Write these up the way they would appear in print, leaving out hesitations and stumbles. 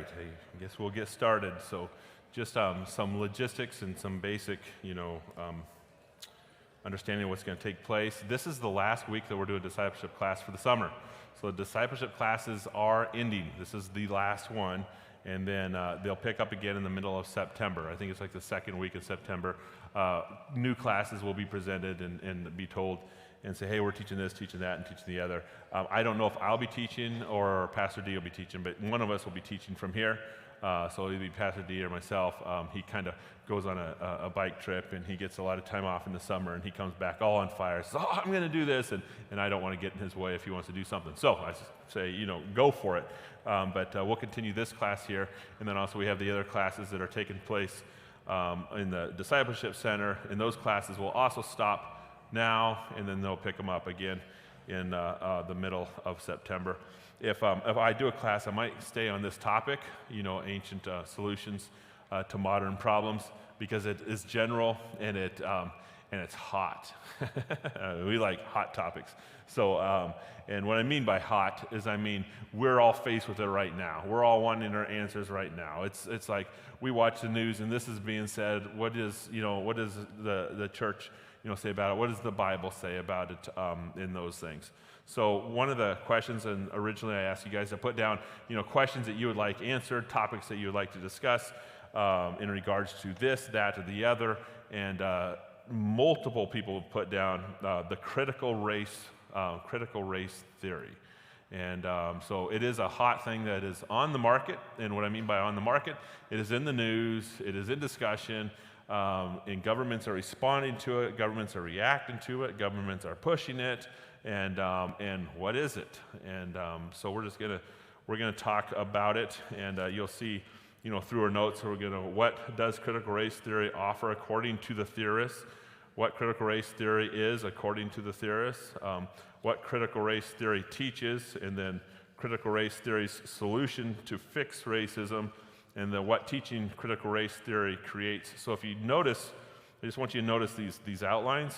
right, I guess we'll get started. So just some logistics and some basic, understanding of what's going to take place. This is the last week that we're doing discipleship class for the summer. So the discipleship classes are ending. This is the last one, and then they'll pick up again in the middle of September. I think it's like the second week of September. New classes will be presented and be told and say, hey, we're teaching this, teaching that, and teaching the other. I don't know if I'll be teaching or Pastor D will be teaching, but one of us will be teaching from here. So it'll be Pastor D or myself. He kind of goes on a bike trip, and he gets a lot of time off in the summer, and he comes back all on fire. Says, I'm going to do this, and I don't want to get in his way if he wants to do something. So I say, go for it. But we'll continue this class here, and then also we have the other classes that are taking place in the Discipleship Center, and those classes will also stop now, and then they'll pick them up again in the middle of September. If I do a class, I might stay on this topic, ancient solutions to modern problems, because it is general and it's hot. We like hot topics. So, and what I mean by hot is we're all faced with it right now. We're all wanting our answers right now. It's like we watch the news and this is being said. What does the church say about it? What does the Bible say about it in those things? So one of the questions, and originally I asked you guys to put down, questions that you would like answered, topics that you would like to discuss in regards to this, that, or the other, and multiple people put down the critical race theory. And so it is a hot thing that is on the market, and what I mean by on the market, it is in the news, it is in discussion, and governments are responding to it, governments are reacting to it, governments are pushing it, and what is it? And so we're gonna talk about it, and you'll see, through our notes, what does critical race theory offer according to the theorists? What critical race theory is according to the theorists? What critical race theory teaches, and then critical race theory's solution to fix racism, and then what teaching critical race theory creates. So if you notice, I just want you to notice these outlines.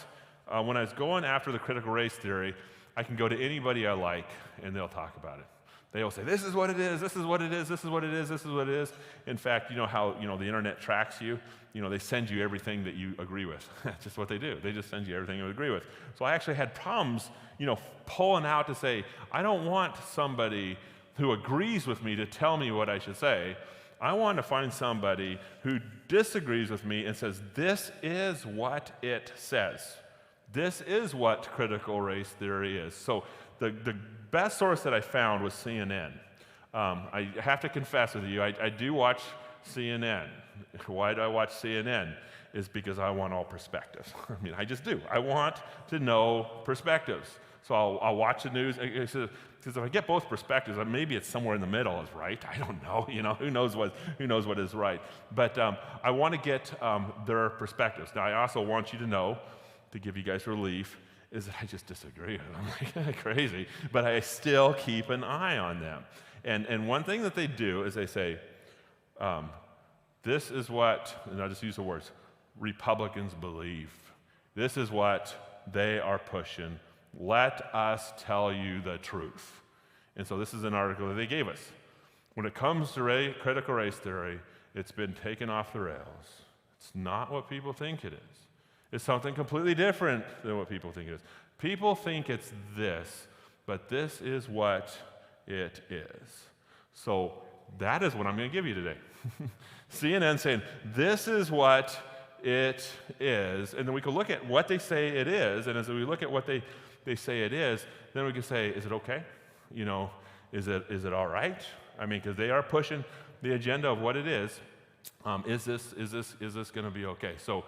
When I was going after the critical race theory, I can go to anybody I like, and they'll talk about it. They will say, this is what it is, this is what it is, this is what it is, this is what it is. In fact, how the internet tracks you? They send you everything that you agree with. That's just what they do. They just send you everything you agree with. So I actually had problems, pulling out to say, I don't want somebody who agrees with me to tell me what I should say. I want to find somebody who disagrees with me and says, this is what it says. This is what critical race theory is. So the best source that I found was CNN. I have to confess with you, I do watch CNN. Why do I watch CNN? Is because I want all perspectives. I just do. I want to know perspectives. So I'll watch the news, because if I get both perspectives, maybe it's somewhere in the middle is right. I don't know. Who knows what is right? But I want to get their perspectives. Now, I also want you to know, to give you guys relief, is that I just disagree with them like crazy, but I still keep an eye on them. And one thing that they do is they say, this is what, and I'll just use the words, Republicans believe. This is what they are pushing. Let us tell you the truth. And so this is an article that they gave us. When it comes to critical race theory, it's been taken off the rails. It's not what people think it is. It's something completely different than what people think it is. People think it's this, but this is what it is. So that is what I'm going to give you today. CNN saying, this is what it is. And then we can look at what they say it is, and as we look at what they say it is, then we can say, is it okay? Is it all right? Because they are pushing the agenda of what it is. Is this going to be okay? So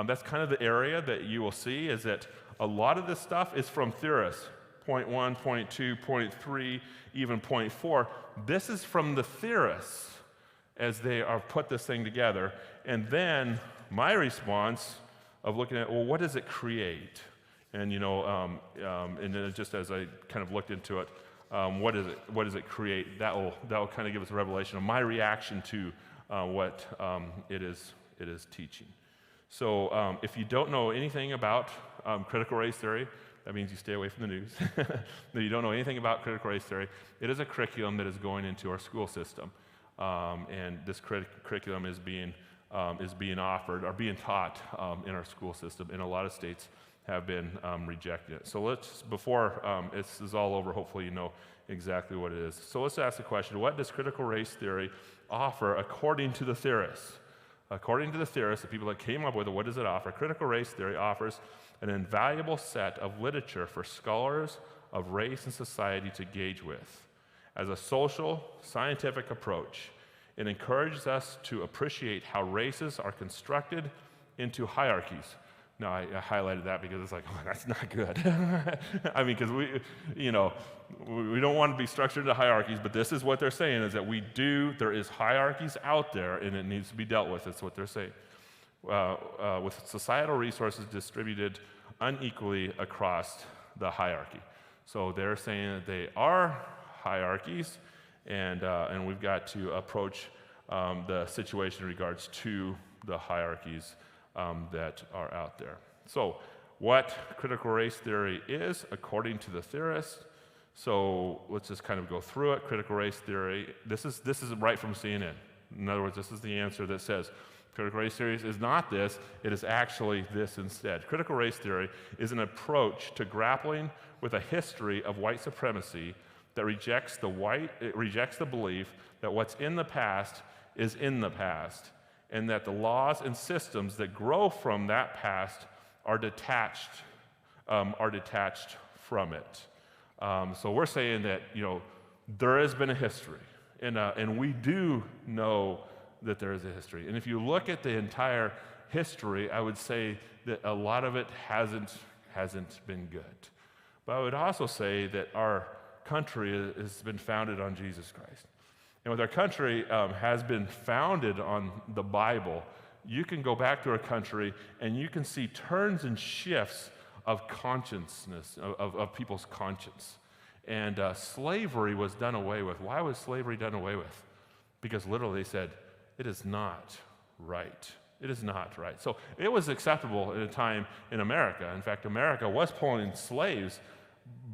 that's kind of the area that you will see, is that a lot of this stuff is from theorists. Point 1, point 2, point 3, even point 4. This is from the theorists as they are put this thing together. And then my response of looking at, well, what does it create? And and then just as I kind of looked into it, what does it create? That will kind of give us a revelation of my reaction to what it is teaching. So if you don't know anything about critical race theory, that means you stay away from the news. If you don't know anything about critical race theory, it is a curriculum that is going into our school system. and this curriculum is being offered or being taught in our school system, and a lot of states have been rejecting it. So before this is all over, hopefully you know exactly what it is. So let's ask the question, what does critical race theory offer according to the theorists? According to the theorists, the people that came up with it, what does it offer? Critical race theory offers an invaluable set of literature for scholars of race and society to engage with. As a social, scientific approach, it encourages us to appreciate how races are constructed into hierarchies. Now, I highlighted that because it's like, oh, that's not good. I mean, because we don't want to be structured into hierarchies, but this is what they're saying, is that there is hierarchies out there, and it needs to be dealt with. That's what they're saying. With societal resources distributed unequally across the hierarchy. So they're saying that they are hierarchies, and we've got to approach the situation in regards to the hierarchies that are out there. So what critical race theory is, according to the theorists, so let's just kind of go through it. Critical race theory, this is right from CNN. In other words, this is the answer that says critical race theory is not this, it is actually this instead. Critical race theory is an approach to grappling with a history of white supremacy that rejects the belief that what's in the past is in the past, and that the laws and systems that grow from that past are detached from it. So we're saying that there has been a history, and we do know that there is a history. And if you look at the entire history, I would say that a lot of it hasn't been good. But I would also say that our country has been founded on Jesus Christ. And with our country has been founded on the Bible, you can go back to our country and you can see turns and shifts of consciousness, of people's conscience. And slavery was done away with. Why was slavery done away with? Because literally they said, it is not right. It is not right. So it was acceptable at a time in America. In fact, America was pulling slaves,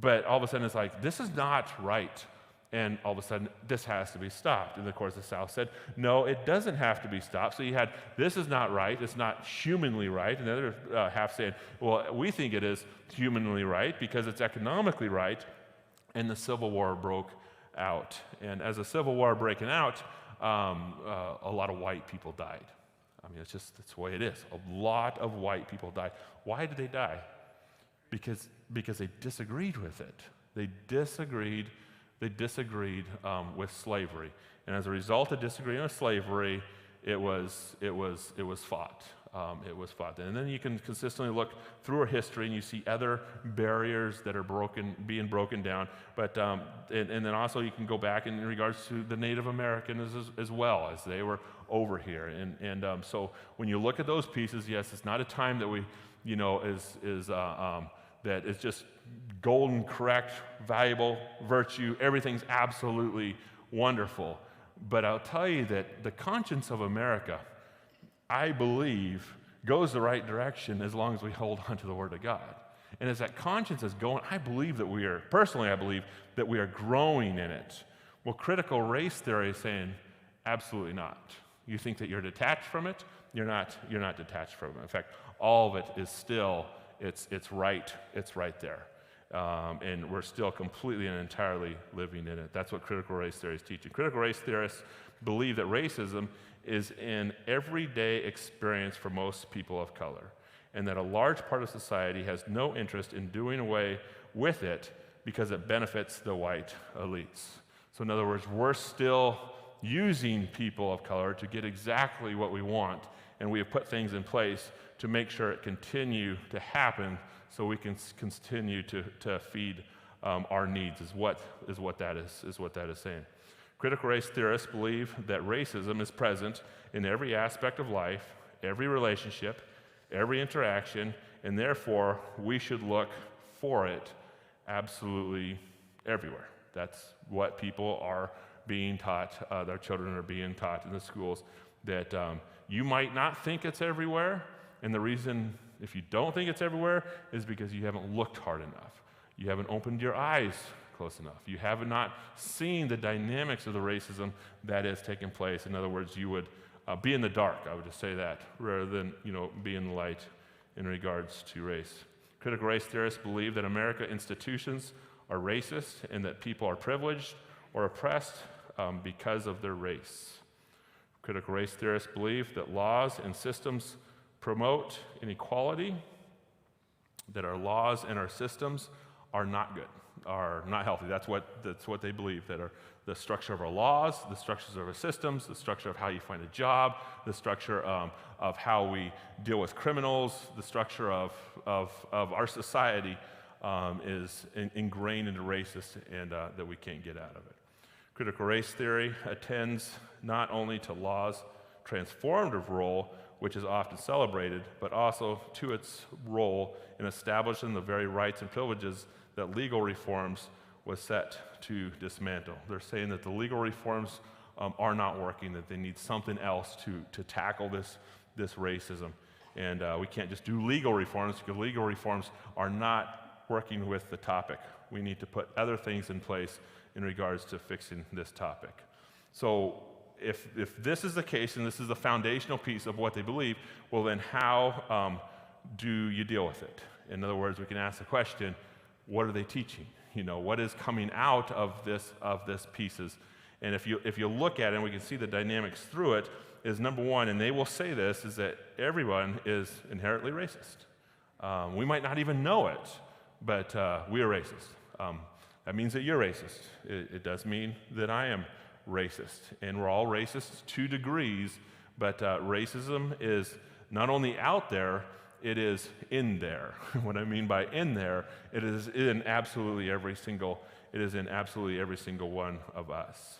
but all of a sudden it's like, this is not right. And all of a sudden, this has to be stopped. And of course, the South said, no, it doesn't have to be stopped. So you had, this is not right, it's not humanly right. And the other half saying, well, we think it is humanly right because it's economically right. And the Civil War broke out. And as the Civil War breaking out, a lot of white people died. I mean, it's the way it is. A lot of white people died. Why did they die? Because they disagreed with it. They disagreed with slavery, and as a result of disagreeing with slavery, it was fought. It was fought, and then you can consistently look through our history, and you see other barriers that are being broken down. But and then also you can go back in regards to the Native Americans as well, as they were over here, and so when you look at those pieces, yes, it's not a time that we, that is just golden, correct, valuable, virtue, everything's absolutely wonderful. But I'll tell you that the conscience of America, I believe, goes the right direction as long as we hold on to the Word of God. And as that conscience is going, I believe that we are growing in it. Well, critical race theory is saying, absolutely not. You think that you're detached from it? You're not detached from it. In fact, all of it is still, it's right there. And we're still completely and entirely living in it. That's what critical race theory is teaching. Critical race theorists believe that racism is an everyday experience for most people of color, and that a large part of society has no interest in doing away with it because it benefits the white elites. So in other words, we're still using people of color to get exactly what we want, and we have put things in place to make sure it continue to happen so we can continue to feed our needs, is what that is saying. Critical race theorists believe that racism is present in every aspect of life, every relationship, every interaction, and therefore we should look for it absolutely everywhere. That's what people are being taught, their children are being taught in the schools, that you might not think it's everywhere, and the reason if you don't think it's everywhere is because you haven't looked hard enough. You haven't opened your eyes close enough. You have not seen the dynamics of the racism that is taking place. In other words, you would be in the dark, I would just say that, rather than be in the light in regards to race. Critical race theorists believe that American institutions are racist and that people are privileged or oppressed because of their race. Critical race theorists believe that laws and systems promote inequality, that our laws and our systems are not good, are not healthy. That's what they believe, that the structure of our laws, the structures of our systems, the structure of how you find a job, the structure of how we deal with criminals, the structure of our society is ingrained into racist and that we can't get out of it. Critical race theory attends not only to law's transformative role, which is often celebrated, but also to its role in establishing the very rights and privileges that legal reforms was set to dismantle. They're saying that the legal reforms are not working, that they need something else to tackle this racism. And we can't just do legal reforms, because legal reforms are not working with the topic. We need to put other things in place in regards to fixing this topic. So if this is the case, and this is the foundational piece of what they believe, well then how do you deal with it? In other words, we can ask the question, what are they teaching? What is coming out of this pieces? And if you look at it, and we can see the dynamics through it, is number one, and they will say this, is that everyone is inherently racist. We might not even know it, but we are racist. That means that you're racist. It does mean that I am racist. And we're all racist to degrees, but racism is not only out there, it is in there. What I mean by in there, it is in absolutely every single one of us.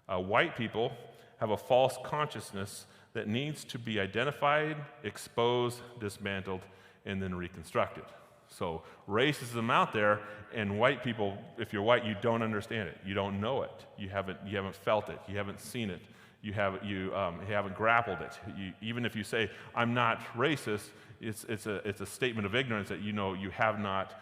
White people have a false consciousness that needs to be identified, exposed, dismantled, and then reconstructed. So racism out there, and white people, if you're white, you don't understand it. You don't know it. You haven't felt it. You haven't seen it. You haven't grappled it. Even if you say, I'm not racist, it's a statement of ignorance that you have not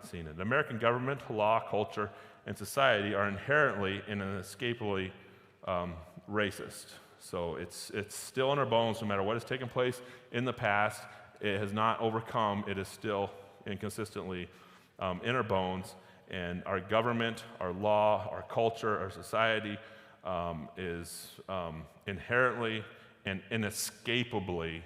seen it. The American government, law, culture, and society are inherently and inescapably racist. So it's still in our bones, no matter what has taken place in the past. It has not overcome. It is still inconsistently in our bones. And our government, our law, our culture, our society is inherently and inescapably,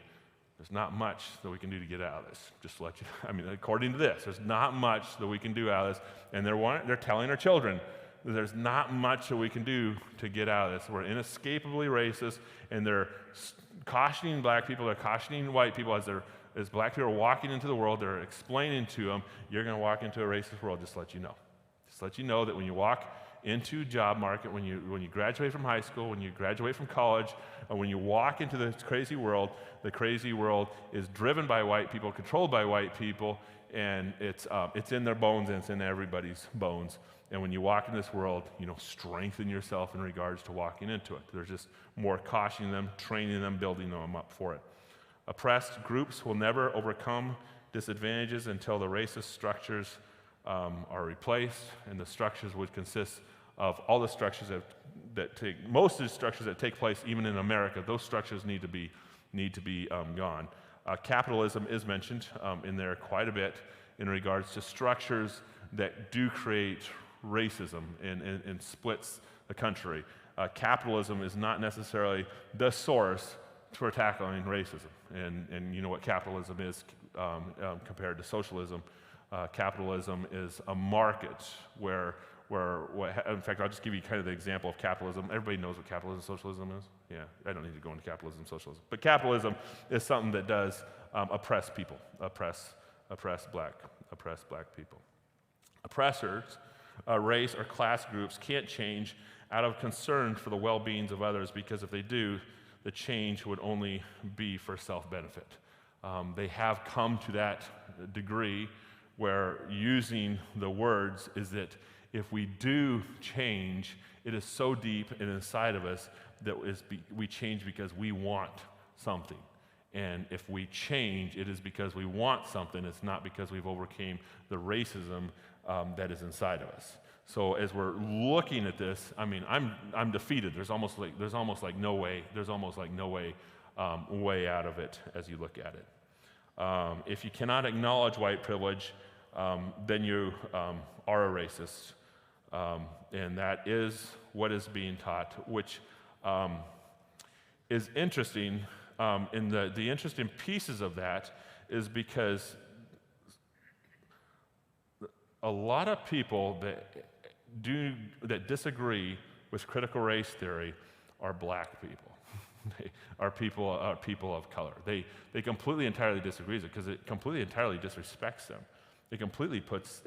there's not much that we can do to get out of this. Just to let you according to this, there's not much that we can do out of this. And they're telling our children, there's not much that we can do to get out of this. We're inescapably racist, and they're cautioning black people, they're cautioning white people as black people are walking into the world, they're explaining to them, you're going to walk into a racist world, just to let you know. Just to let you know that when you walk into job market, when you graduate from high school, when you graduate from college, and when you walk into this crazy world, the crazy world is driven by white people, controlled by white people, and it's in their bones, and it's in everybody's bones. And when you walk in this world, strengthen yourself in regards to walking into it. There's just more cautioning them, training them, building them up for it. Oppressed groups will never overcome disadvantages until the racist structures are replaced, and the structures would consist of all the structures most of the structures that take place even in America. Those structures need to be gone. Capitalism is mentioned in there quite a bit in regards to structures that do create racism and splits the country. Capitalism is not necessarily the source for tackling racism. And you know what capitalism is compared to socialism. Capitalism is a market where in fact, I'll just give you kind of the example of capitalism. Everybody knows what capitalism and socialism is. Yeah, I don't need to go into capitalism and socialism. But capitalism is something that does oppress people, oppress black people. Oppressors, race or class groups can't change out of concern for the well-being of others, because if they do, the change would only be for self-benefit. They have come to that degree where using the words is that if we do change, it is so deep and inside of us that we change because we want something. And if we change, it is because we want something. It's not because we've overcame the racism that is inside of us. So as we're looking at this, I mean, I'm defeated. There's almost like no way way out of it as you look at it. If you cannot acknowledge white privilege, then you are a racist, and that is what is being taught, which is interesting. And the interesting pieces of that is because a lot of people that disagree with critical race theory are black people. They are people of color. They completely entirely disagree with it because it completely entirely disrespects them. It completely puts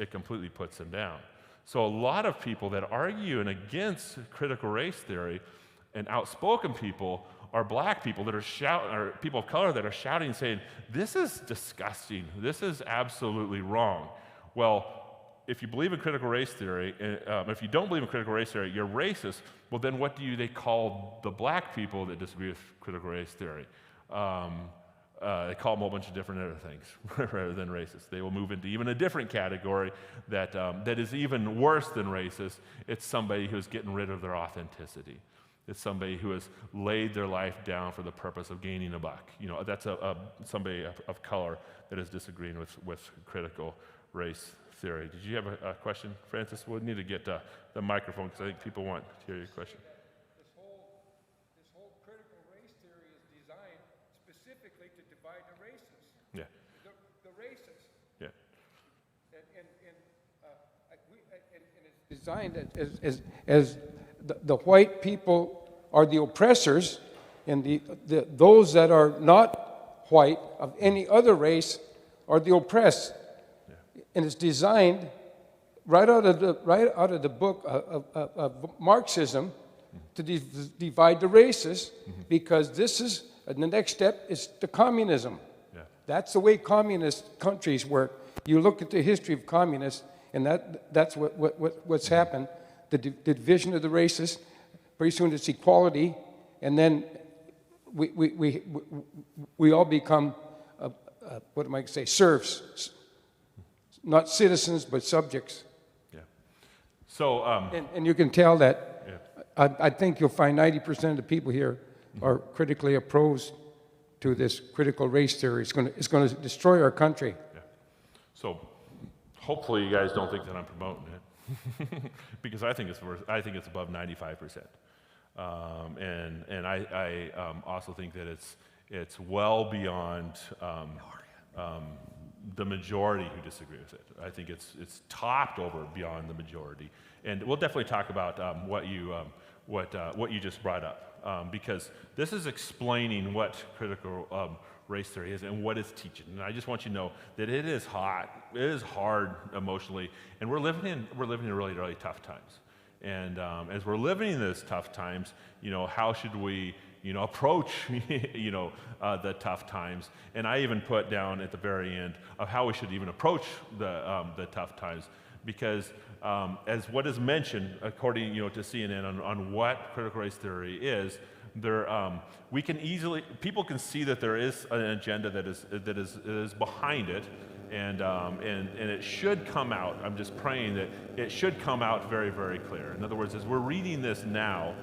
them down. So a lot of people that argue against critical race theory, and outspoken people, are black people that are shouting, or people of color that are shouting, saying, "This is disgusting. This is absolutely wrong." Well, if you believe in critical race theory, if you don't believe in critical race theory, you're racist. Well, then what do they call the black people that disagree with critical race theory? They call them a whole bunch of different other things rather than racist. They will move into even a different category that is even worse than racist. It's somebody who's getting rid of their authenticity. It's somebody who has laid their life down for the purpose of gaining a buck. You know, that's somebody of color that is disagreeing with critical race theory. Did you have a question, Francis? We'll need to get the microphone because I think people want to hear your question. This whole critical race theory is designed specifically to divide the races. Yeah. The races. Yeah. And it's designed as the white people are the oppressors, and those that are not white of any other race are the oppressed. And it's designed right out of the book of Marxism to divide the races, because this is the next step is the communism. Yeah. That's the way communist countries work. You look at the history of communists, and that's what's happened. The division of the races. Pretty soon it's equality, and then we all become what am I going to say? Serfs. Not citizens, but subjects. Yeah. So. And you can tell that. Yeah. I think you'll find 90% of the people here are critically opposed to this critical race theory. It's going to destroy our country. Yeah. So, hopefully, you guys don't think that I'm promoting it, because I think it's above 95%, and I also think that it's well beyond. The majority who disagree with it. I think it's topped over beyond the majority, and we'll definitely talk about what you just brought up, because this is explaining what critical race theory is and what it's teaching. And I just want you to know that it is hot, it is hard emotionally, and we're living in really, really tough times. And as we're living in those tough times, how should we approach, the tough times? And I even put down at the very end of how we should even approach the tough times, because as what is mentioned, according to CNN, on what critical race theory is, people can see that there is an agenda that is behind it, and it should come out. I'm just praying that it should come out very, very clear. In other words, as we're reading this now,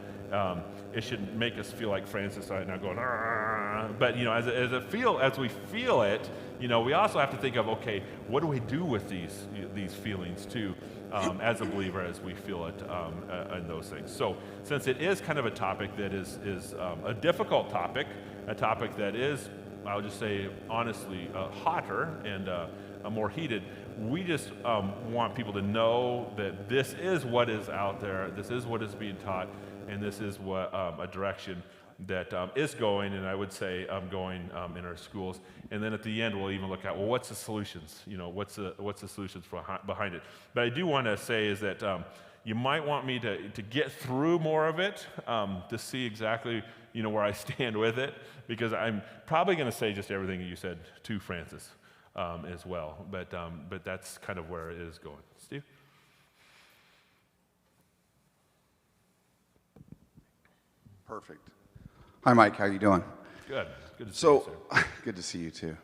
it should make us feel like Francis right now going, "Argh." But as we feel it, we also have to think of, okay, what do we do with these feelings too, as a believer, as we feel it and those things. So since it is kind of a topic that is a difficult topic, a topic that is, I would just say honestly, hotter and more heated, we just want people to know that this is what is out there, this is what is being taught, and this is what a direction that is going, and I would say going in our schools. And then at the end, we'll even look at, well, what's the solutions? What's the solutions behind it? But I do want to say is that you might want me to get through more of it to see exactly where I stand with it, because I'm probably going to say just everything that you said to Francis as well. But that's kind of where it is going. Steve? Perfect. Hi, Mike. How you doing? Good. Good to see you, sir. Good to see you too.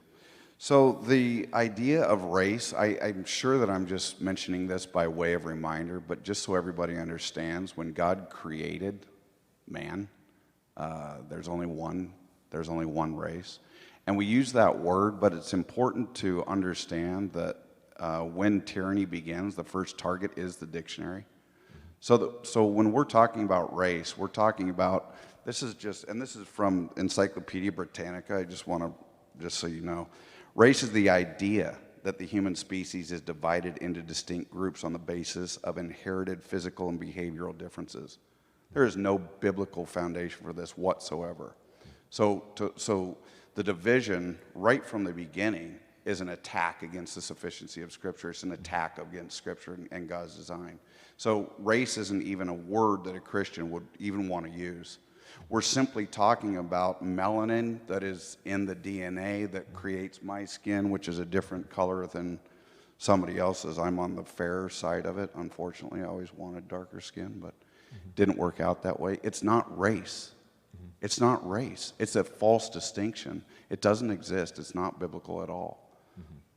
So the idea of race, I'm sure that I'm just mentioning this by way of reminder, but just so everybody understands, when God created man, there's only one race. And we use that word, but it's important to understand that when tyranny begins, the first target is the dictionary. So when we're talking about race, we're talking about, this is from Encyclopedia Britannica, just so you know. Race is the idea that the human species is divided into distinct groups on the basis of inherited physical and behavioral differences. There is no biblical foundation for this whatsoever. So the division right from the beginning is an attack against the sufficiency of Scripture. It's an attack against Scripture and God's design. So race isn't even a word that a Christian would even want to use. We're simply talking about melanin that is in the DNA that creates my skin, which is a different color than somebody else's. I'm on the fair side of it, unfortunately. I always wanted darker skin, but it didn't work out that way. It's not race. It's not race. It's a false distinction. It doesn't exist. It's not biblical at all.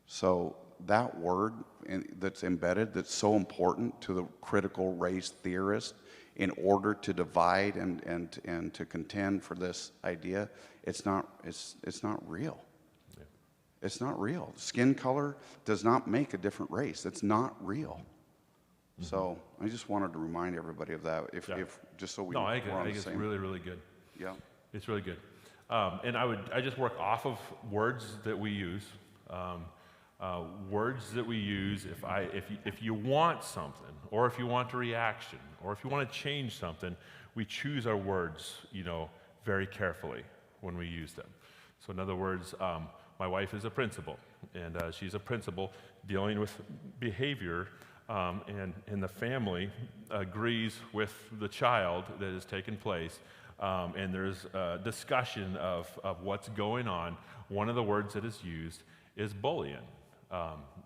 So that word that's embedded, that's so important to the critical race theorist, in order to divide and to contend for this idea, it's not real. Yeah. It's not real. Skin color does not make a different race. It's not real. So I just wanted to remind everybody of that. If just so we I think it's really, really good. Yeah, it's really good. And I just work off of words that we use. Words that we use, if you want something, or if you want a reaction, or if you want to change something, we choose our words, very carefully when we use them. So in other words, my wife is a principal, and she's a principal dealing with behavior, and the family agrees with the child that has taken place, and there's a discussion of what's going on. One of the words that is used is bullying.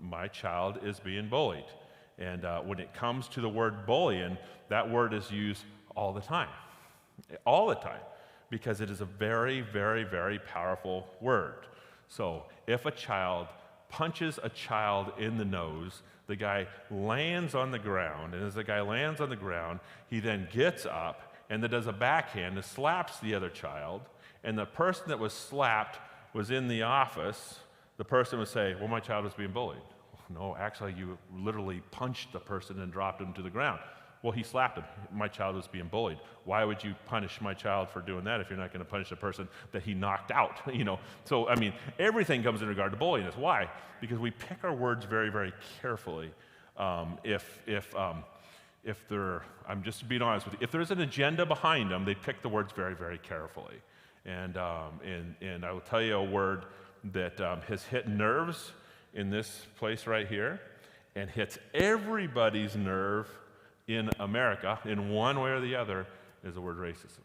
My child is being bullied. And when it comes to the word bullying, that word is used all the time, because it is a very, very, very powerful word. So if a child punches a child in the nose, the guy lands on the ground, and as the guy lands on the ground, he then gets up and then does a backhand and slaps the other child, and the person that was slapped was in the office. The person would say, well, my child was being bullied. No, actually, you literally punched the person and dropped him to the ground. Well, he slapped him. My child was being bullied. Why would you punish my child for doing that if you're not going to punish the person that he knocked out? So, everything comes in regard to bullying. That's why, because we pick our words very, very carefully. I'm just being honest with you, if there's an agenda behind them, they pick the words very, very carefully. And I will tell you a word that has hit nerves in this place right here and hits everybody's nerve in America in one way or the other is the word racism.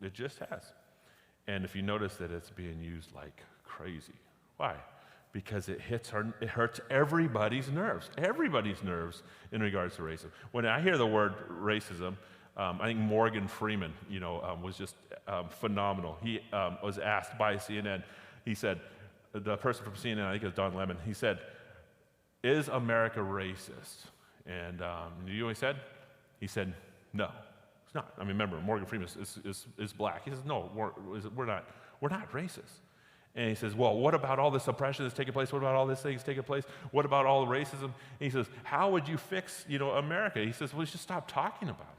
It just has. And if you notice that it's being used like crazy. Why? Because it hurts everybody's nerves in regards to racism. When I hear the word racism, I think Morgan Freeman, was just phenomenal. He was asked by CNN, he said, the person from CNN, I think it was Don Lemon, he said, is America racist? And you know what he said? He said, no, it's not. Remember, Morgan Freeman is black. He says, no, we're not racist. And he says, well, what about all this oppression that's taking place? What about all these things taking place? What about all the racism? And he says, how would you fix, America? He says, well, you should stop talking about it.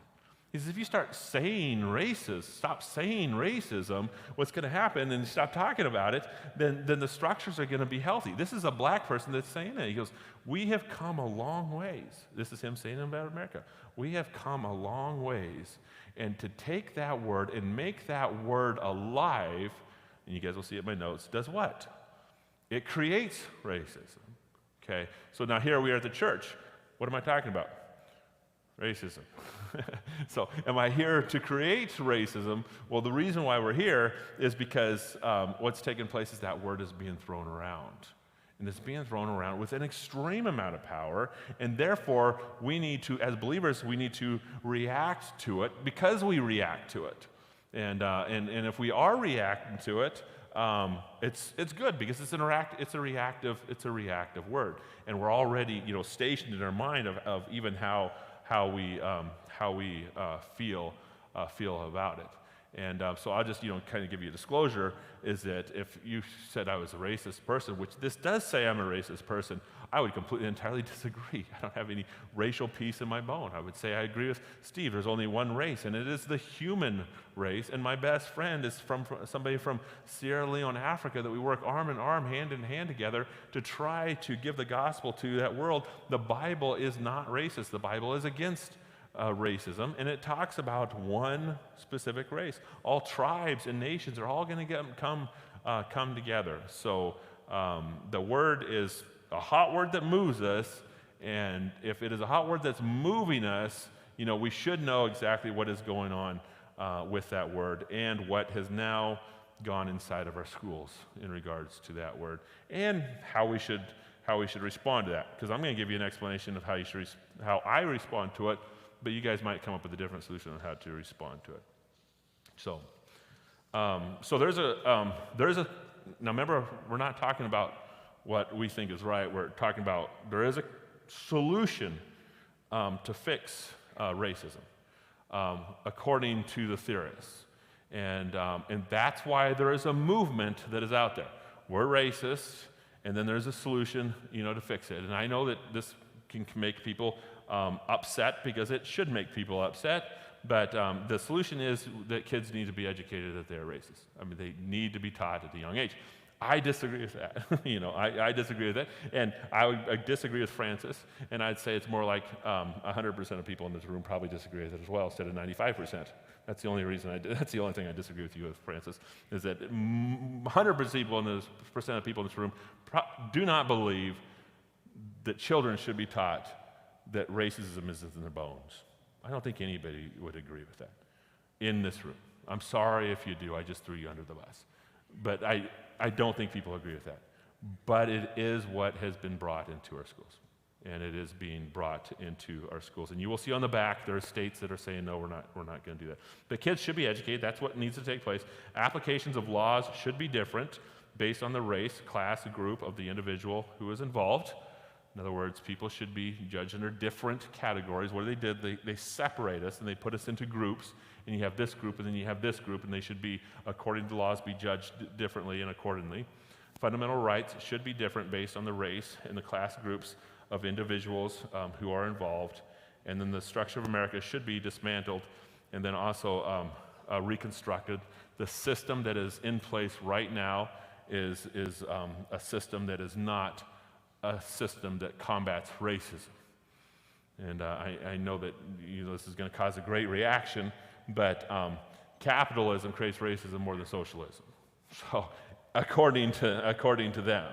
He says, if you stop saying racism, what's going to happen, and stop talking about it, then the structures are going to be healthy. This is a black person that's saying that. He goes, we have come a long ways. This is him saying about America. We have come a long ways. And to take that word and make that word alive, and you guys will see it in my notes, does what? It creates racism. Okay, so now here we are at the church. What am I talking about? Racism. So am I here to create racism? Well, the reason why we're here is because what's taking place is that word is being thrown around. And it's being thrown around with an extreme amount of power, and therefore we need to, as believers, we need to react to it because we react to it. And if we are reacting to it, it's good because it's a reactive word, and we're already stationed in our mind of even how we feel about it. And so I'll just kind of give you a disclosure, is that if you said I was a racist person, which this does say I'm a racist person, I would completely entirely disagree. I don't have any racial piece in my bone. I would say I agree with Steve. There's only one race, and it is the human race. And my best friend is from somebody from Sierra Leone, Africa, that we work arm in arm, hand in hand together to try to give the gospel to that world. The Bible is not racist. The Bible is against racism, and it talks about one specific race. All tribes and nations are all going to come together. So the word is a hot word that moves us, and if it is a hot word that's moving us, we should know exactly what is going on with that word and what has now gone inside of our schools in regards to that word, and how we should respond to that. Because I'm going to give you an explanation of how I respond to it, but you guys might come up with a different solution on how to respond to it. So, there's a now remember, we're not talking about what we think is right. We're talking about there is a solution to fix racism, according to the theorists, and that's why there is a movement that is out there. We're racist, and then there's a solution, to fix it. And I know that this can make people upset, because it should make people upset, but the solution is that kids need to be educated that they're racist. I mean, they need to be taught at a young age. I disagree with that. I disagree with that, and I disagree with Francis, and I'd say it's more like 100% of people in this room probably disagree with it as well, instead of 95%. That's the only reason that's the only thing I disagree with you with, Francis, is that 100% of people in this room do not believe that children should be taught that racism is in their bones. I don't think anybody would agree with that in this room. I'm sorry if you do. I just threw you under the bus. But I don't think people agree with that. But it is what has been brought into our schools. And it is being brought into our schools. And you will see on the back, there are states that are saying, no, we're not going to do that. But kids should be educated. That's what needs to take place. Applications of laws should be different based on the race, class, group of the individual who is involved. In other words, people should be judged under different categories. What they separate us, and they put us into groups, and you have this group, and then you have this group, and they should be, according to the laws, be judged differently and accordingly. Fundamental rights should be different based on the race and the class groups of individuals who are involved. And then the structure of America should be dismantled and then also reconstructed. The system that is in place right now is a system that is not a system that combats racism. And I know that this is going to cause a great reaction, but capitalism creates racism more than socialism. So according to them,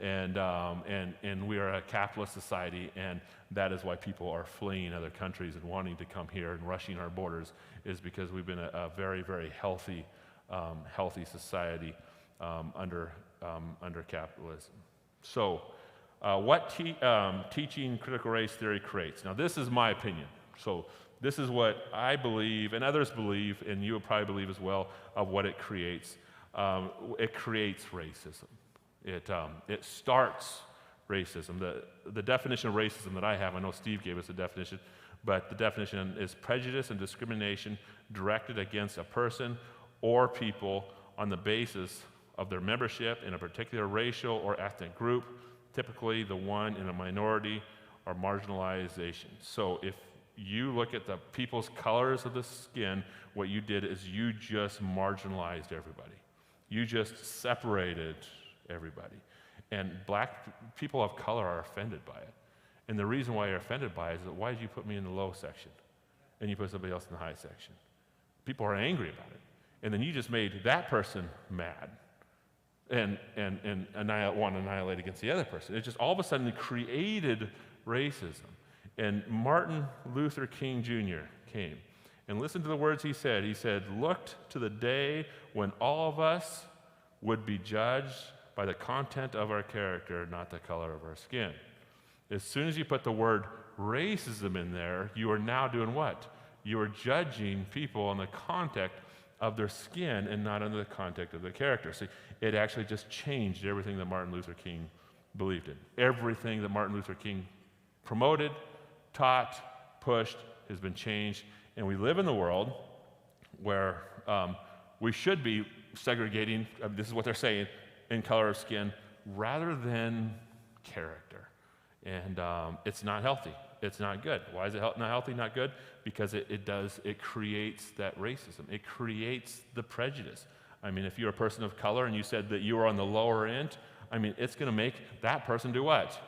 and we are a capitalist society, and that is why people are fleeing other countries and wanting to come here and rushing our borders, is because we've been a very, very healthy society under capitalism. So what teaching critical race theory creates? Now, this is my opinion. So this is what I believe, and others believe, and you will probably believe as well, of what it creates. It creates racism. It starts racism. The definition of racism that I have, I know Steve gave us a definition, but the definition is prejudice and discrimination directed against a person or people on the basis of their membership in a particular racial or ethnic group, typically the one in a minority or marginalization. So if you look at the people's colors of the skin, what you did is you just marginalized everybody. You just separated everybody. And black people of color are offended by it. And the reason why you're offended by it is that, why did you put me in the low section and you put somebody else in the high section? People are angry about it. And then you just made that person mad and want to annihilate against the other person. It just all of a sudden created racism. And Martin Luther King Jr. came. And listen to the words he said. He said, "Looked to the day when all of us would be judged by the content of our character, not the color of our skin." As soon as you put the word racism in there, you are now doing what? You are judging people on the of their skin and not under the context of their character. See, it actually just changed everything that Martin Luther King believed in. Everything that Martin Luther King promoted, taught, pushed has been changed. And we live in the world where we should be segregating, this is what they're saying, in color of skin rather than character. And it's not healthy. It's not good. Why is it not healthy, not good? Because it creates that racism. It creates the prejudice. I mean, if you're a person of color and you said that you were on the lower end, I mean, it's going to make that person do what?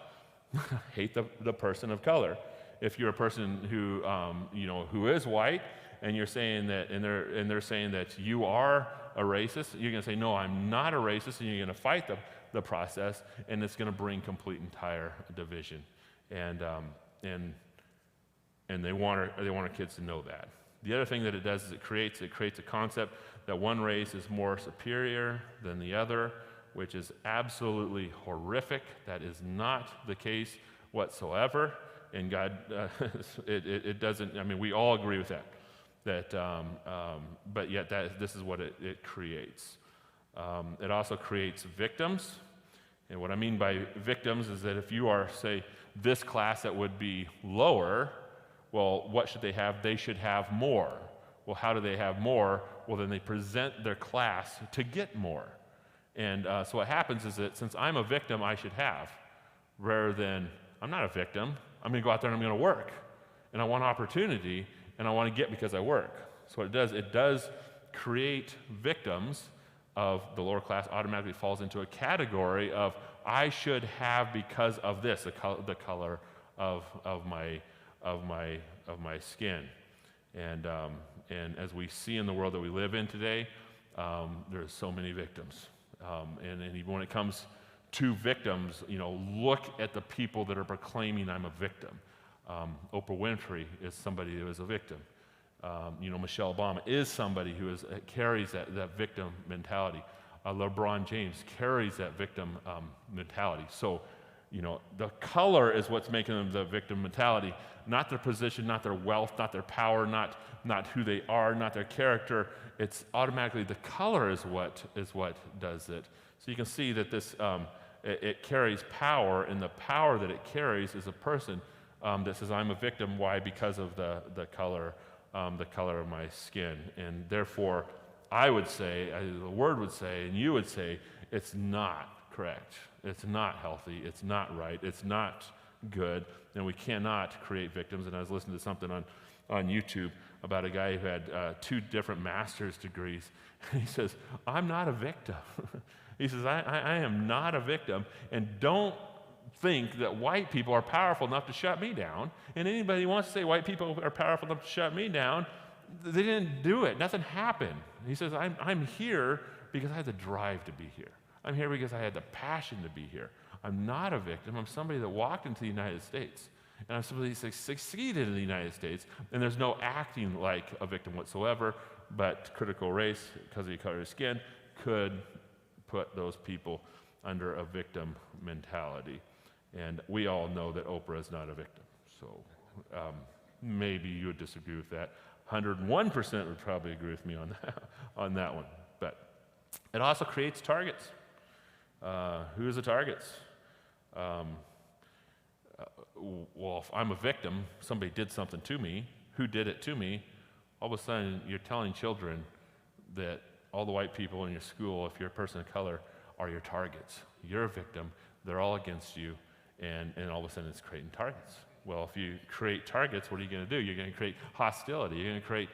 Hate the person of color. If you're a person who, who is white, and you're saying that, and they're saying that you are a racist, you're going to say, no, I'm not a racist, and you're going to fight the process, and it's going to bring complete entire division. And they want our kids to know that. The other thing that it does is it creates a concept that one race is more superior than the other, which is absolutely horrific. That is not the case whatsoever. And God, it doesn't. I mean, we all agree with that. But yet this is what it creates. It also creates victims. And what I mean by victims is that if you are, say, this class that would be lower, well, what should they have? They should have more. Well, how do they have more? Well, then they present their class to get more. And so what happens is that since I'm a victim, I should have, rather than I'm not a victim. I'm going to go out there and I'm going to work. And I want opportunity, and I want to get because I work. So what it does create victims of the lower class. Automatically falls into a category of I should have because of this, the color of my skin. And as we see in the world that we live in today, there's so many victims. And even when it comes to victims, look at the people that are proclaiming I'm a victim. Oprah Winfrey is somebody who is a victim. Michelle Obama is somebody who carries that victim mentality. LeBron James carries that victim mentality. So, the color is what's making them the victim mentality, not their position, not their wealth, not their power, not who they are, not their character. It's automatically the color is what does it. So you can see that this it carries power, and the power that it carries is a person that says I'm a victim. Why? Because of the color of my skin, and therefore I would say, the word would say, and you would say, it's not correct. It's not healthy. It's not right. It's not good, and we cannot create victims. And I was listening to something on YouTube about a guy who had 2 different master's degrees. And he says, I'm not a victim. He says, I am not a victim, and don't think that white people are powerful enough to shut me down. And anybody who wants to say white people are powerful enough to shut me down, they didn't do it. Nothing happened. He says, I'm here because I had the drive to be here. I'm here because I had the passion to be here. I'm not a victim. I'm somebody that walked into the United States. And I'm somebody that succeeded in the United States. And there's no acting like a victim whatsoever, but critical race, because of the color of skin, could put those people under a victim mentality. And we all know that Oprah is not a victim. So maybe you would disagree with that. 101% would probably agree with me on that one. But it also creates targets. Who is the targets? Well, if I'm a victim, somebody did something to me. Who did it to me? All of a sudden, you're telling children that all the white people in your school, if you're a person of color, are your targets. You're a victim. They're all against you. And all of a sudden, it's creating targets. Well, if you create targets, what are you going to do? You're going to create hostility. You're going to create,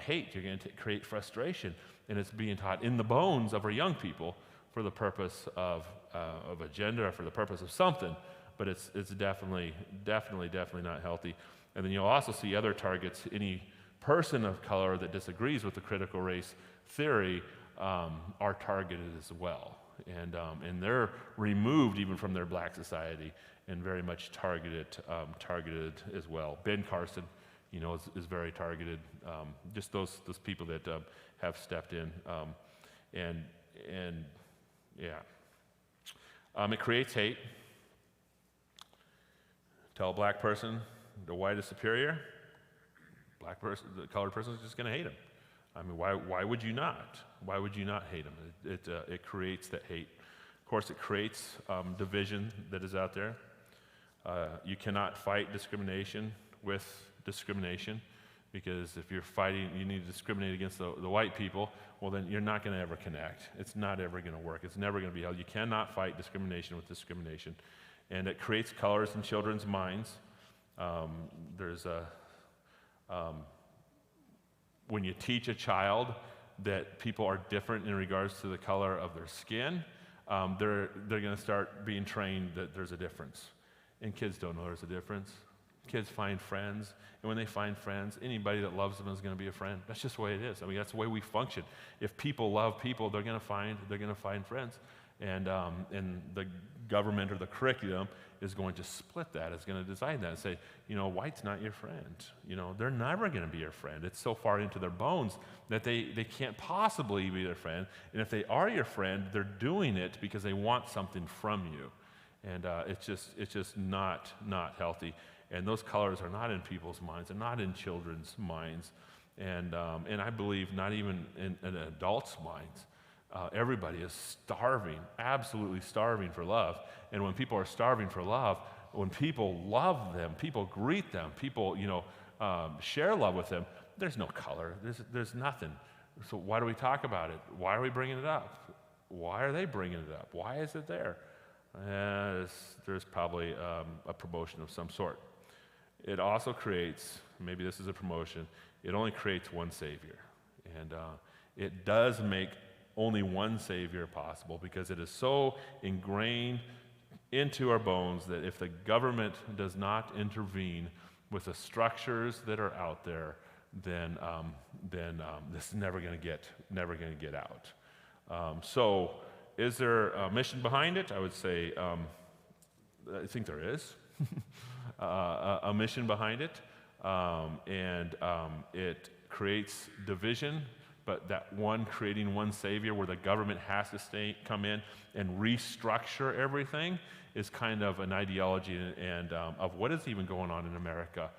hate. You're going to create frustration. And it's being taught in the bones of our young people for the purpose of agenda or for the purpose of something. But it's definitely not healthy. And then you'll also see other targets. Any person of color that disagrees with the critical race theory are targeted as well. And they're removed even from their black society and very much targeted as well. Ben Carson, is very targeted. Just those people that have stepped in, it creates hate. Tell a black person the white is superior. Black person, the colored person is just going to hate him. I mean, why would you not? Why would you not hate them? It creates that hate. Of course, it creates division that is out there. You cannot fight discrimination with discrimination, because if you're fighting, you need to discriminate against the white people, well, then you're not going to ever connect. It's not ever going to work. It's never going to be held. You cannot fight discrimination with discrimination. And it creates colors in children's minds. When you teach a child that people are different in regards to the color of their skin, they're going to start being trained that there's a difference. And kids don't know there's a difference. Kids find friends, and when they find friends, anybody that loves them is going to be a friend. That's just the way it is. I mean, that's the way we function. If people love people, they're going to find friends, and the government or the curriculum is going to split that. It's going to design that and say, white's not your friend. They're never going to be your friend. It's so far into their bones that they can't possibly be their friend. And if they are your friend, they're doing it because they want something from you, and it's just not healthy. And those colors are not in people's minds, and not in children's minds, and I believe not even in adults' minds. Everybody is starving, absolutely starving for love. And when people are starving for love, when people love them, people greet them, people share love with them, there's no color, there's nothing. So why do we talk about it? Why are we bringing it up? Why are they bringing it up? Why is it there? There's probably a promotion of some sort. It also creates, maybe this is a promotion, it only creates one Savior. And it does make only one Savior possible, because it is so ingrained into our bones that if the government does not intervene with the structures that are out there, then this is never going to get out. So is there a mission behind it? I would say I think there is. A mission behind it, and it creates division, but that creating one Savior where the government has to come in and restructure everything is kind of an ideology and of what is even going on in America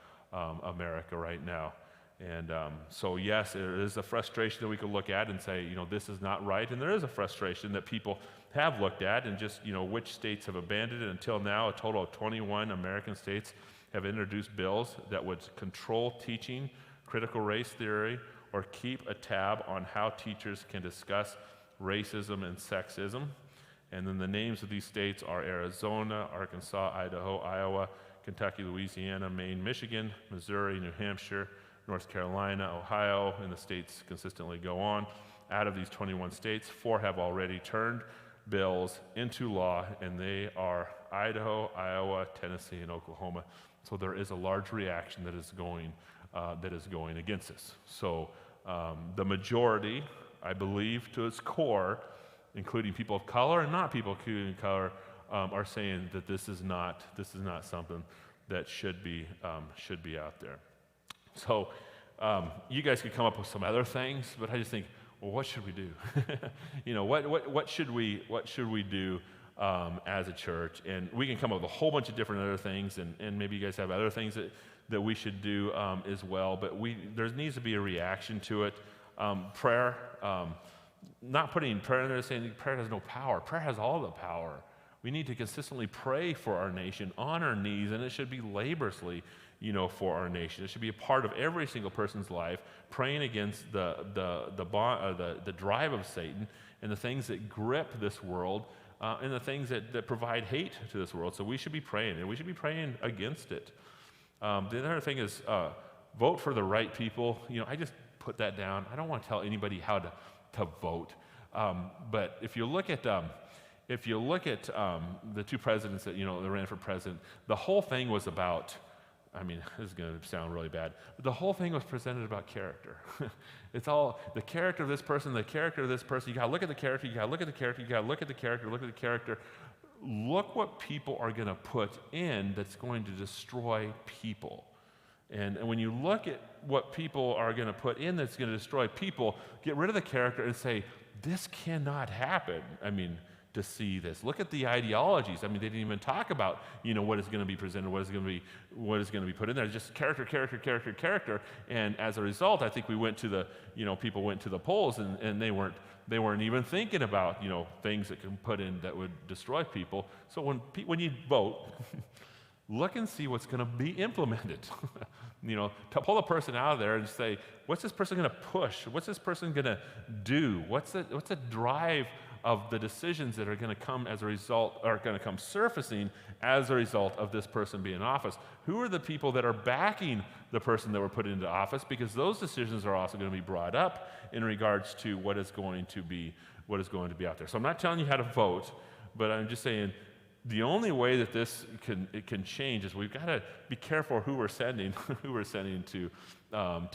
right now. And so yes, there is a frustration that we could look at and say, this is not right, and there is a frustration that people have looked at, and just, which states have abandoned it. Until now, a total of 21 American states have introduced bills that would control teaching critical race theory or keep a tab on how teachers can discuss racism and sexism. And then the names of these states are Arizona, Arkansas, Idaho, Iowa, Kentucky, Louisiana, Maine, Michigan, Missouri, New Hampshire, North Carolina, Ohio, and the states consistently go on. Out of these 21 states, 4 have already turned bills into law, and they are Idaho, Iowa, Tennessee, and Oklahoma. So there is a large reaction that is going against this. So the majority, I believe, to its core, including people of color and not people of color, are saying that this is not something that should be out there. So you guys could come up with some other things, but I just think, well, what should we do? What should we do as a church? And we can come up with a whole bunch of different other things, and maybe you guys have other things that we should do as well. But there needs to be a reaction to it. Prayer, not putting prayer in there saying prayer has no power. Prayer has all the power. We need to consistently pray for our nation on our knees, and it should be laboriously, for our nation. It should be a part of every single person's life, praying against the drive of Satan and the things that grip this world and the things that provide hate to this world. So we should be praying, and we should be praying against it. The other thing is vote for the right people. I just put that down. I don't want to tell anybody how to vote. But if you look at the 2 presidents that ran for president, the whole thing was about, this is going to sound really bad, but the whole thing was presented about character. It's all the character of this person, the character of this person. You got to look at the character, you got to look at the character, you got to look at the character, look at the character. Look what people are going to put in that's going to destroy people. And when you look at what people are going to put in that's going to destroy people, get rid of the character and say, this cannot happen. to see this. Look at the ideologies. I mean, they didn't even talk about, what is going to be presented, what is going to be put in there. It's just character, character, character, character. And as a result, I think we went to the, people went to the polls, and they weren't even thinking about, things that can put in that would destroy people. So when you vote, look and see what's going to be implemented. To pull a person out of there and say, what's this person going to push? What's this person going to do? What's the drive of the decisions that are going to come as a result, are going to come surfacing as a result of this person being in office? Who are the people that are backing the person that were put into office? Because those decisions are also going to be brought up in regards to what is going to be out there. So I'm not telling you how to vote, but I'm just saying the only way that this can change is we've got to be careful who we're sending, to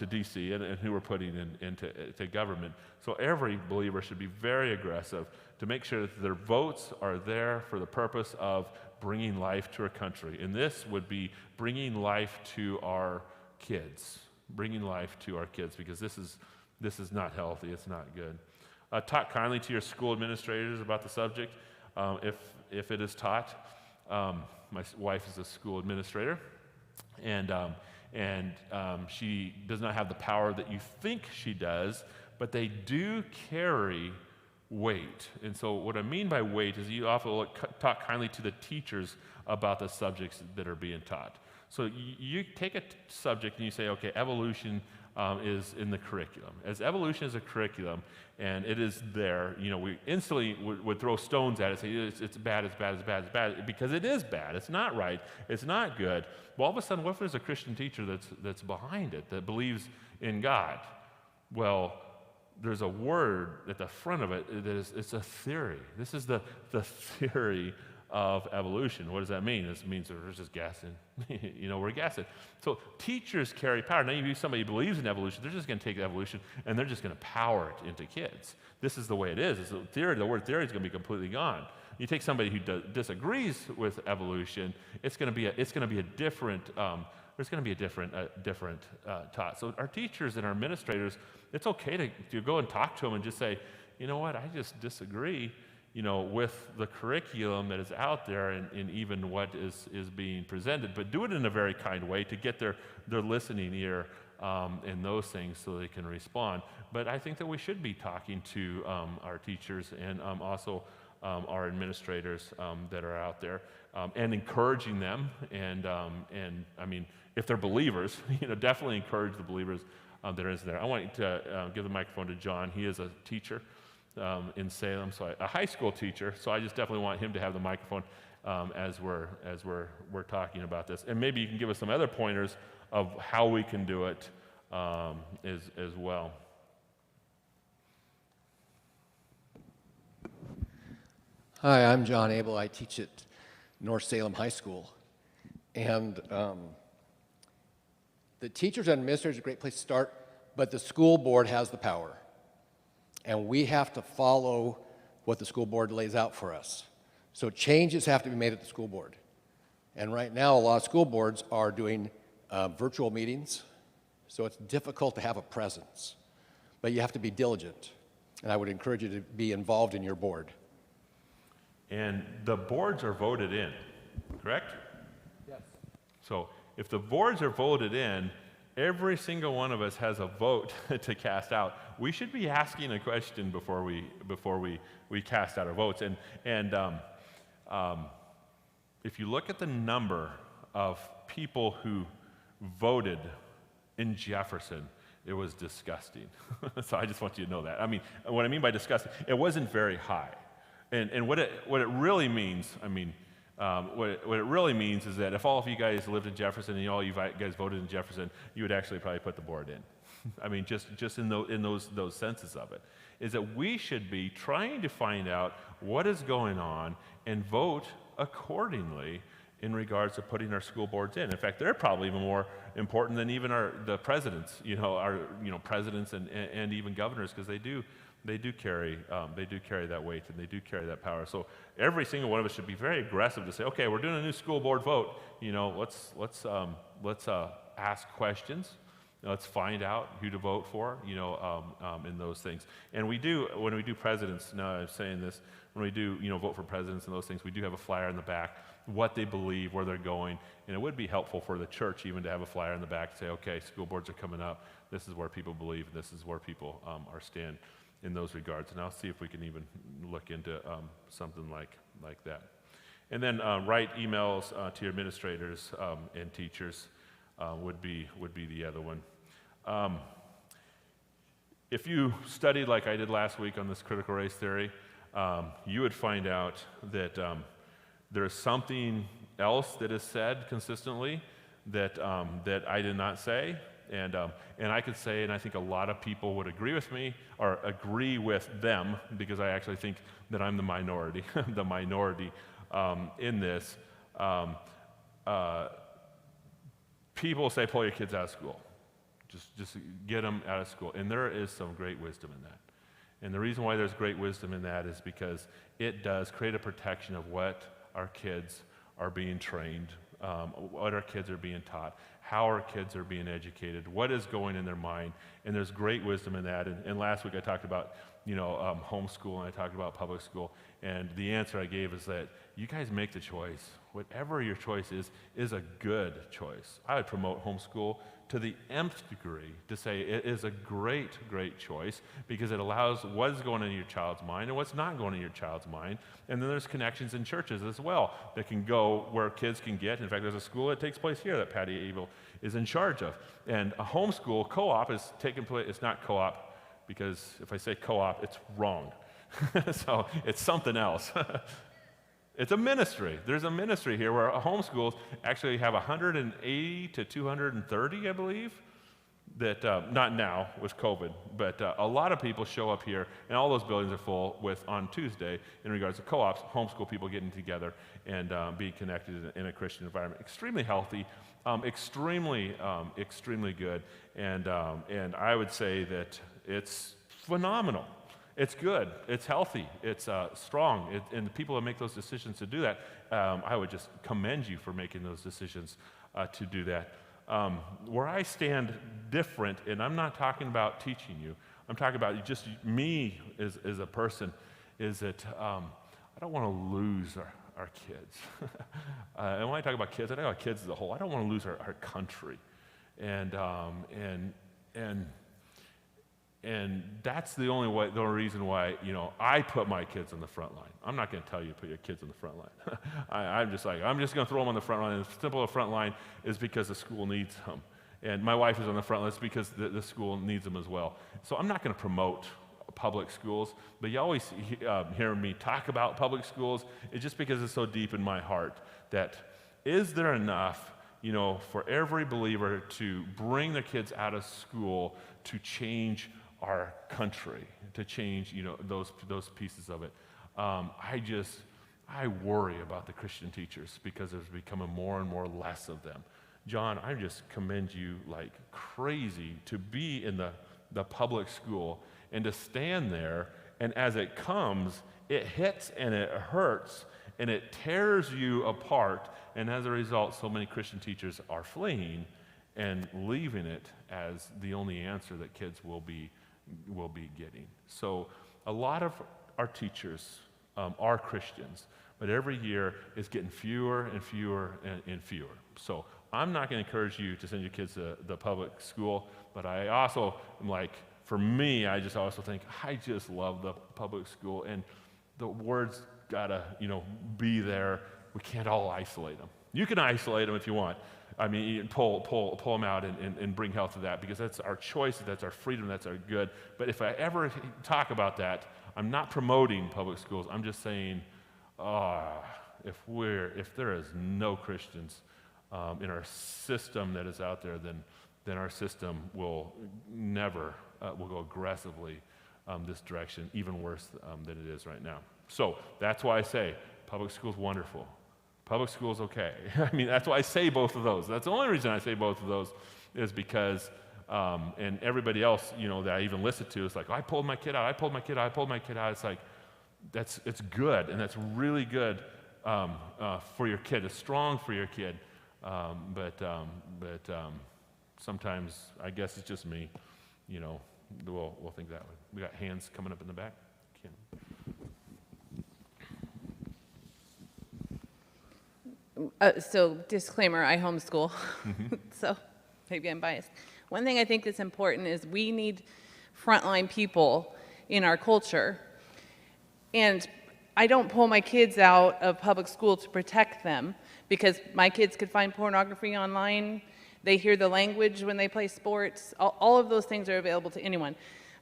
D.C. and who we're putting into government. So every believer should be very aggressive to make sure that their votes are there for the purpose of bringing life to our country. And this would be bringing life to our kids, because this is not healthy. It's not good. Talk kindly to your school administrators about the subject. If it is taught. My wife is a school administrator, and she does not have the power that you think she does, but they do carry weight. And so what I mean by weight is you often talk kindly to the teachers about the subjects that are being taught. So you take a subject and you say, okay, evolution is in the curriculum. As evolution is a curriculum, and it is there, we instantly would throw stones at it, say it's bad, it's bad, it's bad, it's bad, because it is bad. It's not right. It's not good. Well, all of a sudden, what if there's a Christian teacher that's behind it, that believes in God? Well, there's a word at the front of it it's a theory. This is the theory of evolution. What does that mean? This means we're just guessing. We're guessing. So teachers carry power. Now, if somebody believes in evolution, they're just going to take evolution and they're just going to power it into kids. This is the way it is. It's a theory. The word theory is going to be completely gone. You take somebody who disagrees with evolution, it's going to be a different. There's going to be a different taught. So our teachers and our administrators, it's okay to go and talk to them and just say, you know what, I just disagree, with the curriculum that is out there and even what is being presented, but do it in a very kind way to get their listening ear in those things so they can respond. But I think that we should be talking to our teachers and also our administrators that are out there and encouraging them. And I mean, if they're believers, definitely encourage the believers that are there. I want to give the microphone to John. He is a teacher in Salem, so a high school teacher. So I just definitely want him to have the microphone as we're talking about this, and maybe you can give us some other pointers of how we can do it as well. Hi, I'm John Abel. I teach at North Salem High School, and the teachers and administrators are a great place to start, but the school board has the power. And we have to follow what the school board lays out for us. So changes have to be made at the school board. And right now, a lot of school boards are doing virtual meetings, so it's difficult to have a presence. But you have to be diligent, and I would encourage you to be involved in your board. And the boards are voted in, correct? Yes. So if the boards are voted in, every single one of us has a vote to cast out. We should be asking a question before we cast out our votes. And if you look at the number of people who voted in Jefferson, it was disgusting. So I just want you to know that. I mean, what I mean by disgusting, it wasn't very high. And what it really means, what it really means is that if all of you guys lived in Jefferson and all you guys voted in Jefferson, you would actually probably put the board in. I mean, just in those senses of it, is that we should be trying to find out what is going on and vote accordingly in regards to putting our school boards in. In fact, they're probably even more important than even the presidents, our presidents and even governors, because they do carry that weight and they do carry that power. So every single one of us should be very aggressive to say, okay, we're doing a new school board vote. Let's ask questions. Let's find out who to vote for, in those things. And we do, when we do presidents, now I'm saying this, when we do, vote for presidents and those things, we do have a flyer in the back, what they believe, where they're going. And it would be helpful for the church even to have a flyer in the back to say, okay, school boards are coming up. This is where people believe, and this is where people are stand in those regards. And I'll see if we can even look into something like that. And then write emails to your administrators and teachers would be the other one. If you studied like I did last week on this critical race theory, you would find out that there's something else that is said consistently that I did not say, and I could say, and I think a lot of people would agree with me or agree with them, because I actually think that I'm the minority, in this. People say, pull your kids out of school. Just get them out of school. And there is some great wisdom in that. And the reason why there's great wisdom in that is because it does create a protection of what our kids are being trained, what our kids are being taught, how our kids are being educated, what is going in their mind. And there's great wisdom in that. And last week I talked about, homeschool, and I talked about public school. And the answer I gave is that you guys make the choice. Whatever your choice is a good choice. I would promote homeschool to the nth degree to say it is a great, great choice because it allows what's going on in your child's mind and what's not going in your child's mind. And then there's connections in churches as well that can go where kids can get. In fact, there's a school that takes place here that Patty Abel is in charge of. And a homeschool co-op is taking place. It's not co-op because if I say co-op, it's wrong. So it's something else. It's a ministry. There's a ministry here where homeschools actually have 180 to 230, I believe, that, not now with COVID, but a lot of people show up here, and all those buildings are full with, on Tuesday, in regards to co-ops, homeschool people getting together and being connected in a Christian environment. Extremely healthy, extremely good, and I would say that it's phenomenal. It's good, it's healthy, it's strong, and the people that make those decisions to do that, I would just commend you for making those decisions to do that. Where I stand different, and I'm not talking about teaching you, I'm talking about just me as a person, is that I don't want to lose our kids. And when I talk about kids, I talk about kids as a whole. I don't want to lose our country. And that's the only reason why, I put my kids on the front line. I'm not going to tell you to put your kids on the front line. I'm just going to throw them on the front line. And the simple front line is because the school needs them. And my wife is on the front line because the school needs them as well. So I'm not going to promote public schools, but you always hear me talk about public schools. It's just because it's so deep in my heart that is there enough, for every believer to bring their kids out of school to change our country, to change, those pieces of it. I worry about the Christian teachers because there's becoming more and more less of them. John, I just commend you like crazy to be in the public school and to stand there, and as it comes, it hits and it hurts and it tears you apart, and as a result, so many Christian teachers are fleeing and leaving it as the only answer that kids will be getting. So a lot of our teachers are Christians, but every year it's getting fewer and fewer and fewer. So I'm not going to encourage you to send your kids to the public school, but I also am like, for me, I just also think, I just love the public school, and the word's gotta, be there. We can't all isolate them. You can isolate them if you want. I mean, you can pull them out and bring health to that, because that's our choice, that's our freedom, that's our good. But if I ever talk about that, I'm not promoting public schools. I'm just saying, if there is no Christians in our system that is out there, then our system will never will go aggressively this direction, even worse than it is right now. So that's why I say public school's wonderful. Public school's okay. I mean, that's why I say both of those. That's the only reason I say both of those, is because, and everybody else, that I even listen to is like, I pulled my kid out, I pulled my kid out, I pulled my kid out. It's like, it's good, and that's really good for your kid. It's strong for your kid. But sometimes, I guess it's just me, you know, we'll think that way. We got hands coming up in the back. Kim. So disclaimer, I homeschool, so maybe I'm biased. One thing I think is important is we need frontline people in our culture. And I don't pull my kids out of public school to protect them, because my kids could find pornography online. They hear the language when they play sports. All of those things are available to anyone.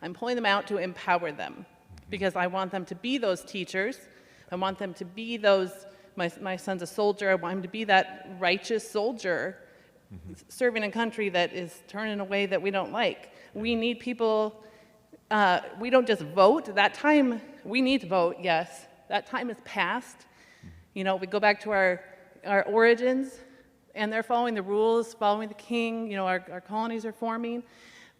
I'm pulling them out to empower them, because I want them to be those teachers. I want them to be those, my son's a soldier. I want him to be that righteous soldier serving a country that is turning a way that we don't like. We need people, we don't just vote. That time, we need to vote, yes. That time is past. You know, we go back to our origins, and they're following the rules, following the king. You know, our colonies are forming.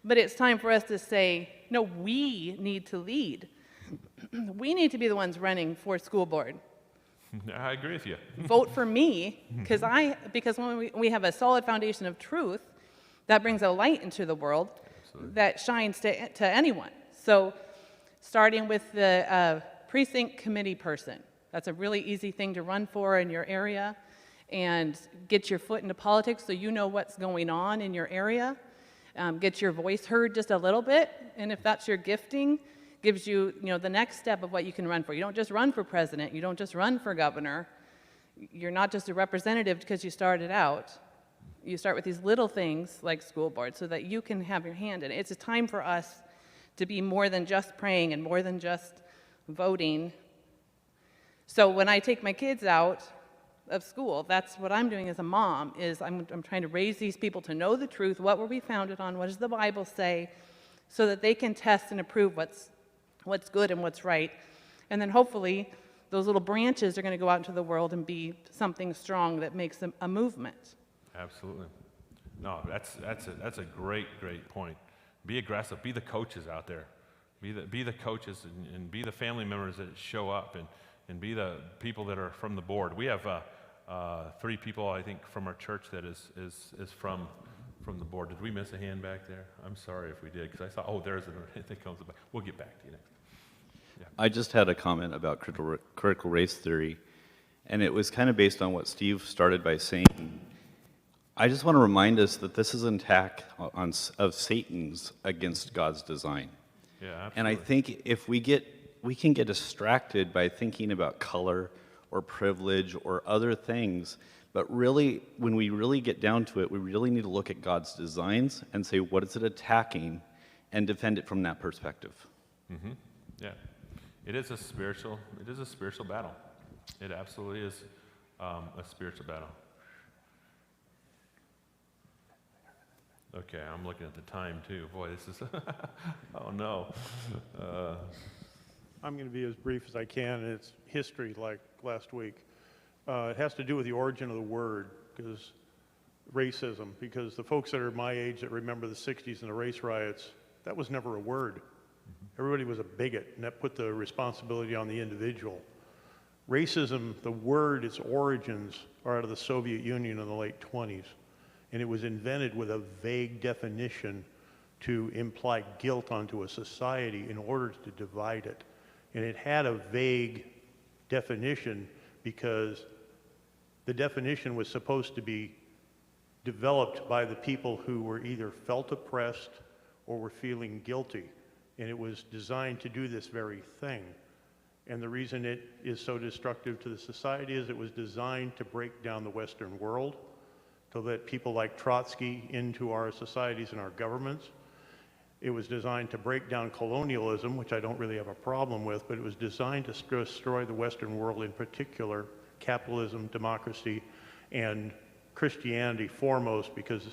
But it's time for us to say, no, we need to lead. We need to be the ones running for school board. I agree with you. Vote for me, because when we have a solid foundation of truth, that brings a light into the world. Absolutely. That shines to anyone. So starting with the precinct committee person, that's a really easy thing to run for in your area, and get your foot into politics so you know what's going on in your area. Get your voice heard just a little bit, and if that's your gifting, gives you, the next step of what you can run for. You don't just run for president. You don't just run for governor. You're not just a representative because you started out. You start with these little things like school board so that you can have your hand in it. It's a time for us to be more than just praying and more than just voting. So when I take my kids out of school, that's what I'm doing as a mom, is I'm trying to raise these people to know the truth. What were we founded on? What does the Bible say? So that they can test and approve what's good and what's right. And then hopefully those little branches are going to go out into the world and be something strong that makes a movement. Absolutely. No, that's a great point. Be aggressive. Be the coaches out there. Be the coaches and be the family members that show up and be the people that are from the board. We have 3 people, I think, from our church that is from the board. Did we miss a hand back there? I'm sorry if we did, because I saw, there's an that comes back. We'll get back to you next. Yeah. I just had a comment about critical race theory, and it was kind of based on what Steve started by saying. I just want to remind us that this is an attack of Satan's against God's design. Yeah, absolutely. And I think if we can get distracted by thinking about color or privilege or other things, but really, when we really get down to it, we really need to look at God's designs and say, what is it attacking, and defend it from that perspective. Mm-hmm. Yeah, it is a spiritual battle. It absolutely is a spiritual battle. Okay, I'm looking at the time too. Boy, this is oh no. I'm going to be as brief as I can, and it's history like last week. It has to do with the origin of the word, because racism, because the folks that are my age that remember the 60s and the race riots, that was never a word. Everybody was a bigot, and that put the responsibility on the individual. Racism, the word, its origins are out of the Soviet Union in the late 20s, and it was invented with a vague definition to imply guilt onto a society in order to divide it. And it had a vague definition because the definition was supposed to be developed by the people who were either felt oppressed or were feeling guilty. And it was designed to do this very thing. And the reason it is so destructive to the society is it was designed to break down the Western world, to let people like Trotsky into our societies and our governments. It was designed to break down colonialism, which I don't really have a problem with, but it was designed to destroy the Western world, in particular capitalism, democracy, and Christianity foremost, because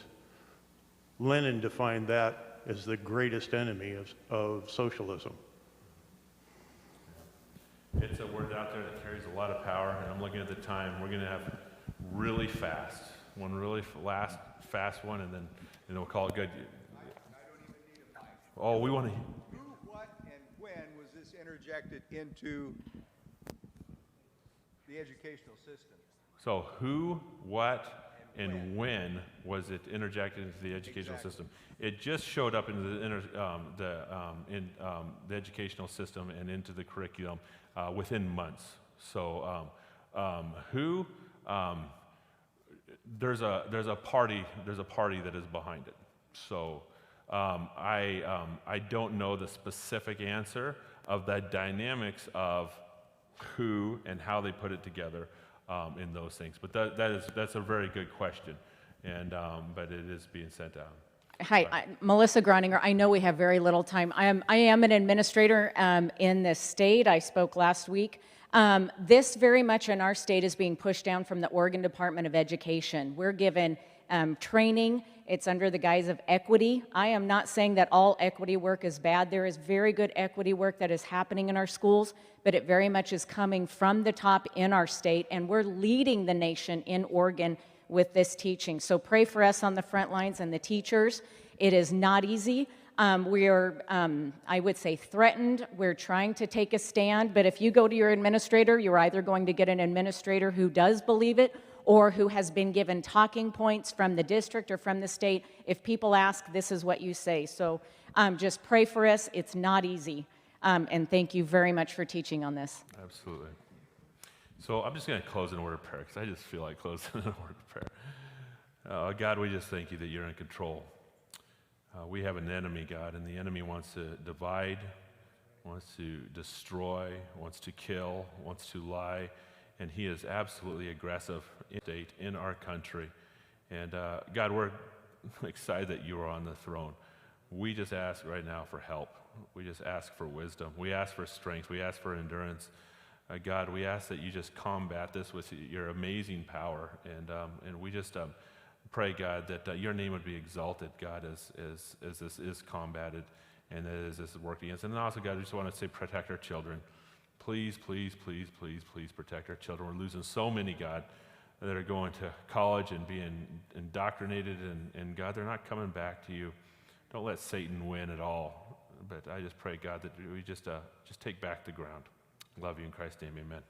Lenin defined that as the greatest enemy of socialism. It's a word out there that carries a lot of power, and I'm looking at the time. We're going to have really fast, one really fast one, and then we'll call it good. Oh, we want to. Who, what, and when was this interjected into the educational system? So who, what, and when was it interjected into the educational system? It just showed up into the educational system and into the curriculum within months. So who? There's a party that is behind it. So I don't know the specific answer of the dynamics of who and how they put it together in those things. But that's a very good question, and but it is being sent out. Hi, Melissa Groninger. I know we have very little time. I am an administrator in this state. I spoke last week. This very much in our state is being pushed down from the Oregon Department of Education. We're given training. It's under the guise of equity. I am not saying that all equity work is bad. There is very good equity work that is happening in our schools, but it very much is coming from the top in our state, and we're leading the nation in Oregon with this teaching. So pray for us on the front lines and the teachers. It is not easy. We are, I would say, threatened. We're trying to take a stand, but if you go to your administrator, you're either going to get an administrator who does believe it or who has been given talking points from the district or from the state. If people ask, this is what you say. So just pray for us. It's not easy. And thank you very much for teaching on this. Absolutely. So I'm just going to close in a word of prayer because I just feel like closing in a word of prayer. God, we just thank you that you're in control. We have an enemy, God, and the enemy wants to divide, wants to destroy, wants to kill, wants to lie, and he is absolutely aggressive in our country. And God, we're excited that you are on the throne. We just ask right now for help. We just ask for wisdom. We ask for strength. We ask for endurance. God, we ask that you just combat this with your amazing power. And we just pray, God, that your name would be exalted, God, as this is combated and as this is worked against. And then also, God, we just want to say protect our children. Please, please, please, please, please protect our children. We're losing so many, God, that are going to college and being indoctrinated, and God, they're not coming back to you. Don't let Satan win at all. But I just pray, God, that we just take back the ground. Love you in Christ's name, amen.